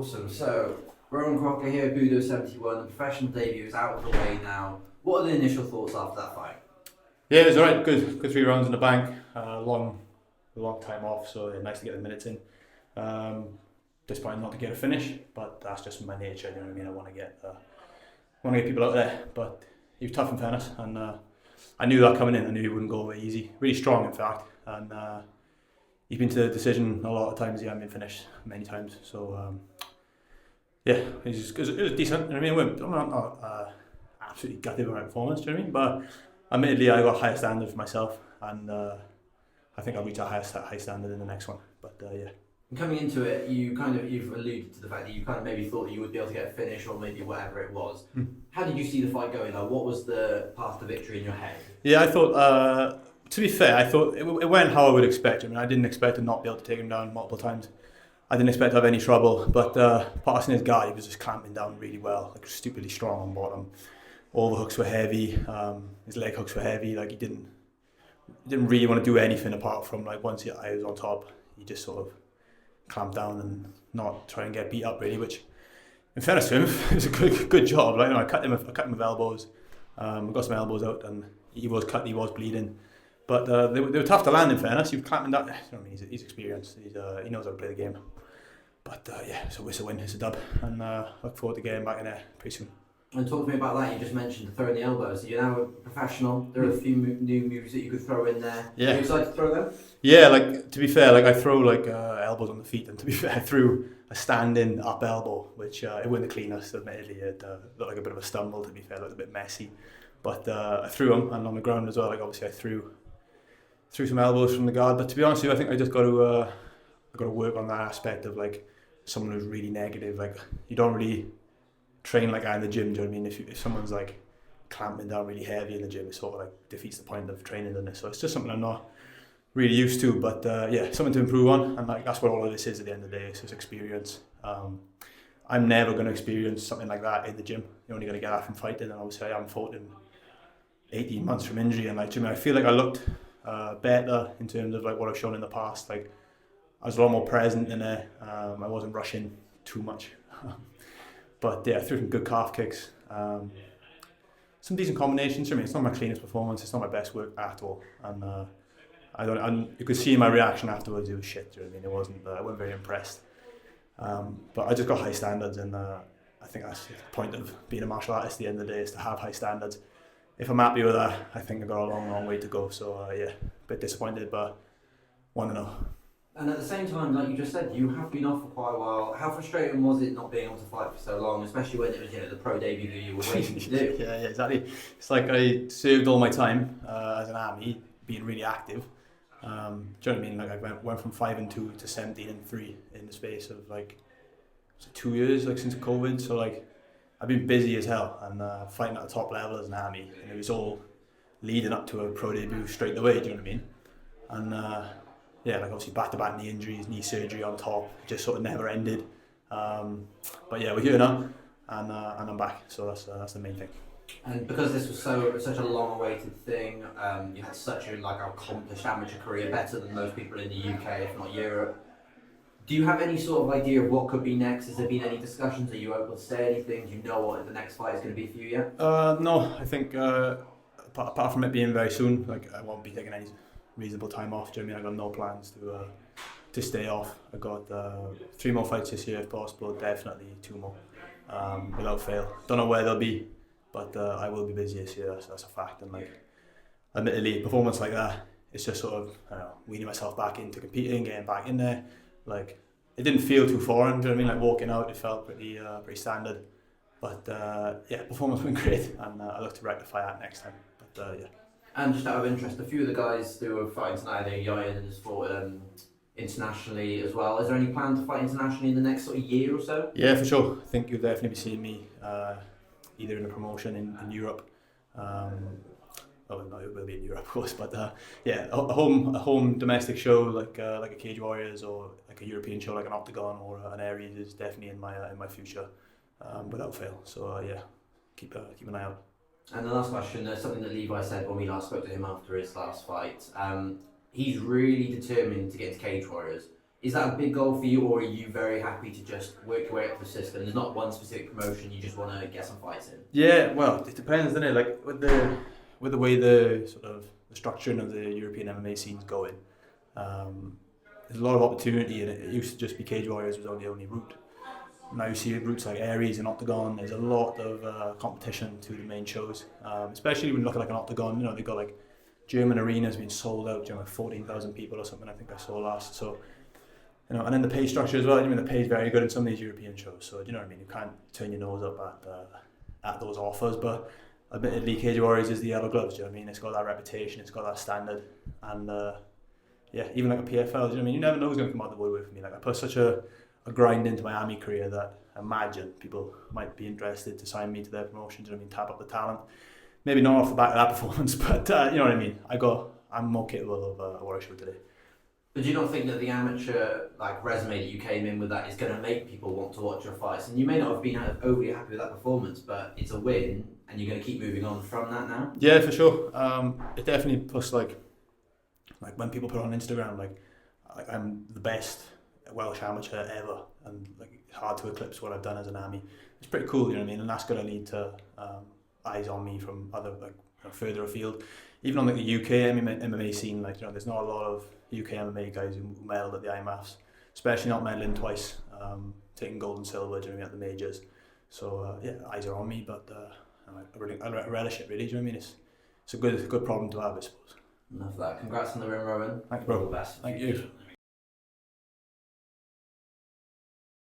Awesome. So, Roan Crocker here, Budo 71. The professional debut is out of the way now. What are the initial thoughts after that fight? Yeah, it was alright. Good 3 rounds in the bank. Long time off, so nice to get the minutes in. Disappointed not to get a finish, but that's just my nature. You know what I mean? I want to get people out there. But he was tough in fairness, and I knew that coming in. I knew he wouldn't go away easy. Really strong, in fact, and he's been to the decision a lot of times. He hasn't been finished many times. So yeah, it was decent. You know what I mean? I'm not absolutely gutted with my performance. Do you know what I mean? But admittedly, I got a higher standard for myself, and I think I'll reach a high standard in the next one. But yeah. And coming into it, you've alluded to the fact that you kind of maybe thought that you would be able to get a finish or maybe whatever it was. How did you see the fight going? Like, what was the path to victory in your head? Yeah, I thought. To be fair, I thought it went how I would expect. I mean, I didn't expect to not be able to take him down multiple times. I didn't expect to have any trouble, but passing his guard, he was just clamping down really well, like stupidly strong on bottom. All the hooks were heavy. His leg hooks were heavy. Like he didn't really want to do anything apart from like once I was on top, he just sort of clamped down and not try and get beat up really. Which, in fairness to him, it was a good job. Like I cut him with elbows. Got some elbows out, and he was cut. He was bleeding. But they were tough to land. In fairness, he was clamping down. I mean, he's experienced. He knows how to play the game. But yeah, it's a win. It's a dub, and look forward to getting back in there pretty soon. And talk to me about that. You just mentioned throwing the elbows. So you're now a professional. There are a few new moves that you could throw in there. Yeah. Are you excited to throw them? Yeah, like to be fair, like I throw like elbows on the feet, and to be fair, I threw a standing up elbow, which it wasn't the cleanest. Admittedly, it looked like a bit of a stumble. To be fair, it looked a bit messy, but I threw them, and on the ground as well. Like obviously, I threw some elbows from the guard. But to be honest with you, I think I just got to work on that aspect of like someone who's really negative. Like you don't really train like I in the gym. Do you know what I mean? If someone's like clamping down really heavy in the gym, it sort of like defeats the point of training, doesn't it? So it's just something I'm not really used to. But yeah, something to improve on, and like that's what all of this is at the end of the day. It's just experience. I'm never going to experience something like that in the gym. You're only going to get that from fighting, and obviously I haven't fought in 18 months from injury, and like Jimmy, I feel like I looked better in terms of like what I've shown in the past. Like I was a lot more present in there. I wasn't rushing too much. But yeah, I threw some good calf kicks. Some decent combinations. I mean, it's not my cleanest performance. It's not my best work at all. And you could see my reaction afterwards. It was shit. Do you know what I mean? It wasn't. I wasn't very impressed. But I just got high standards, and I think that's the point of being a martial artist. At the end of the day, is to have high standards. If I'm happy with that, I think I've got a long way to go. So yeah, a bit disappointed, but want to know. And at the same time, like you just said, you have been off for quite a while. How frustrating was it not being able to fight for so long, especially when it was the pro debut that you were waiting to do? Yeah, exactly. It's like I served all my time as an army, being really active. Do you know what I mean? Like I went from 5-2 to 17-3 in the space of like 2 years, like since COVID. So like I've been busy as hell and fighting at the top level as an army, and it was all leading up to a pro debut straight away. Do you know what I mean? And yeah, like obviously back-to-back knee injuries, knee surgery on top, it just sort of never ended. But yeah, we're here now, and I'm back, so that's the main thing. And because this was such a long-awaited thing, you had such a accomplished amateur career, better than most people in the UK, if not Europe. Do you have any sort of idea of what could be next? Has there been any discussions? Are you able to say anything? Do you know what the next fight is going to be for you yet? No, I think apart from it being very soon, like I won't be taking any reasonable time off. Do you know what I mean? I got no plans to stay off. I got 3 more fights this year if possible, definitely 2 more without fail. Don't know where they'll be, but I will be busy this year. That's a fact. And like, admittedly, performance like that, it's just sort of weaning myself back into competing, getting back in there. Like it didn't feel too foreign. Do you know what I mean? Like walking out, it felt pretty standard. But yeah, performance went great, and I look to rectify that next time. But yeah. And just out of interest, a few of the guys who are fighting tonight, Yayan has fought internationally as well. Is there any plan to fight internationally in the next sort of year or so? Yeah, for sure. I think you'll definitely be seeing me either in a promotion in Europe. No, it will be in Europe, of course. But yeah, a home domestic show like a Cage Warriors or like a European show like an Octagon or an Aries is definitely in my future, without fail. So yeah, keep an eye out. And the last question, something that Levi said when we last spoke to him after his last fight. He's really determined to get into Cage Warriors. Is that a big goal for you, or are you very happy to just work your way up the system? There's not one specific promotion, you just want to get some fights in? Yeah, well, it depends, doesn't it? Like with the way the sort of the structuring of the European MMA scene's going, there's a lot of opportunity, and it used to just be Cage Warriors was the only route. Now you see routes like Aries and Octagon. There's a lot of competition to the main shows, especially when you look at like an Octagon. You know, they've got like German arenas being sold out, like 14,000 people or something. I think I saw last. So, you know, and then the pay structure as well. I mean, the pay is very good in some of these European shows. So, do you know what I mean? You can't turn your nose up at those offers. But admittedly, Cage Warriors is the yellow gloves. Do you know what I mean? It's got that reputation. It's got that standard. And yeah, even like a PFL. Do you know what I mean? You never know who's going to come out the woodwork for me. Like I put such a grind into my Army career that I imagine people might be interested to sign me to their promotions. You know what I mean? Tap up the talent. Maybe not off the back of that performance, but you know what I mean. I'm more capable of what I showed today. But do you not think that the amateur resume that you came in with that is going to make people want to watch your fights? And you may not have been overly happy with that performance, but it's a win, and you're going to keep moving on from that now. Yeah, for sure. It definitely plus like when people put on Instagram like I'm the best Welsh amateur ever, and like it's hard to eclipse what I've done as an Army. It's pretty cool, you know what I mean, and that's going to lead to eyes on me from other further afield. Even on like the UK MMA scene, there's not a lot of UK MMA guys who medalled at the IMAFs, especially not medaling twice, taking gold and silver during at the majors. So yeah, eyes are on me, but I relish it really. Do you know what I mean? It's a good problem to have, I suppose. Enough of that. Congrats on the win, Rowan. Thanks, bro. All the best. Thank you.